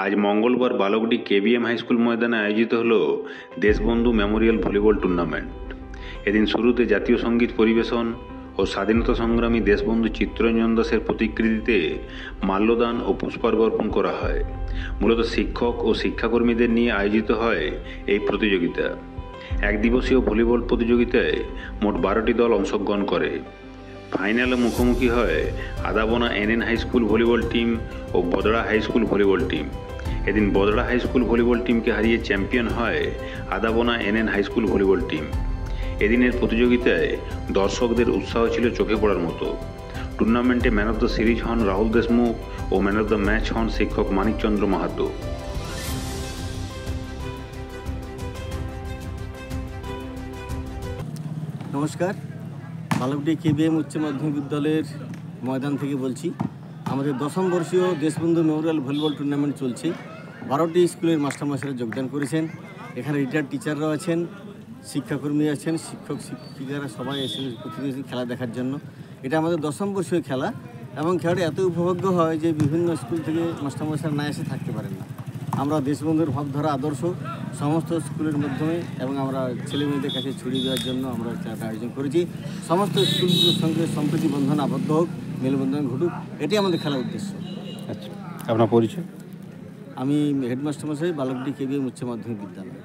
আজ মঙ্গলবার Balakdi KBM high school ময়দানে আয়োজিত হল দেশবন্ধু মেমোরিয়াল ভলিবল টুর্নামেন্ট। এদিন শুরুতে জাতীয় সঙ্গীত পরিবেশন ও স্বাধীনতা সংগ্রামী দেশবন্ধু চিত্তরঞ্জন দাসের প্রতিকৃতিতে মাল্যদান ও পুষ্পার্ঘ্য অর্পণ করা হয়। মূলত শিক্ষক ও শিক্ষাকর্মীদের নিয়ে আয়োজিত হয় এই প্রতিযোগিতা। এক দিবসীয় ভলিবল প্রতিযোগিতায় মোট 12টি দল অংশগ্রহণ করে। ফাইনালে মুখোমুখি হয় Adabona N N high school volleyball team ও Badra high school volleyball team. এদিন বদড়া হাই স্কুল ভলিবল টিমকে হারিয়ে চ্যাম্পিয়ন হয় Adabona N N high school volleyball team. এদিনের প্রতিযোগিতায় দর্শকদের উৎসাহ ছিল চোখে পড়ার মতো। টুর্নামেন্টে ম্যান অফ দ্য সিরিজ হন রাহুল দেশমুখ ও ম্যান অফ দ্য ম্যাচ হন শিক্ষক মানিকচন্দ্র মাহাতো। নমস্কার, বালকডি কেবিএম উচ্চ মাধ্যমিক বিদ্যালয়ের ময়দান থেকে বলছি। আমাদের দশম বর্ষীয় দেশবন্ধু মেমোরিয়াল ভলিবল টুর্নামেন্ট চলছে। 12টি স্কুলের মাস্টারমশাইরা যোগদান করেছেন। এখানে রিটায়ার্ড টিচাররাও আছেন, শিক্ষাকর্মী আছেন, শিক্ষক শিক্ষিকারা সবাই এসেছেন প্রতিদিন খেলা দেখার জন্য। এটা আমাদের দশম বর্ষীয় খেলা এবং খেলাটা এত উপভোগ্য হয় যে বিভিন্ন স্কুল থেকে মাস্টারমশাইরা না এসে থাকতে পারেন না। আমরা দেশবন্ধুর ভাবধারা আদর্শ সমস্ত স্কুলের মাধ্যমে এবং আমরা ছেলেমেয়েদের কাছে ছড়িয়ে দেওয়ার জন্য আমরা খেলাটা আয়োজন করেছি। সমস্ত স্কুলগুলোর সঙ্গে সম্প্রীতি বন্ধন আবদ্ধ হোক, মেলবন্ধন ঘটুক, এটাই আমাদের খেলার উদ্দেশ্য। আচ্ছা, আপনার পরিচয়? আমি হেডমাস্টার মশাই, বালকডি কেবিএম উচ্চ মাধ্যমিক বিদ্যালয়।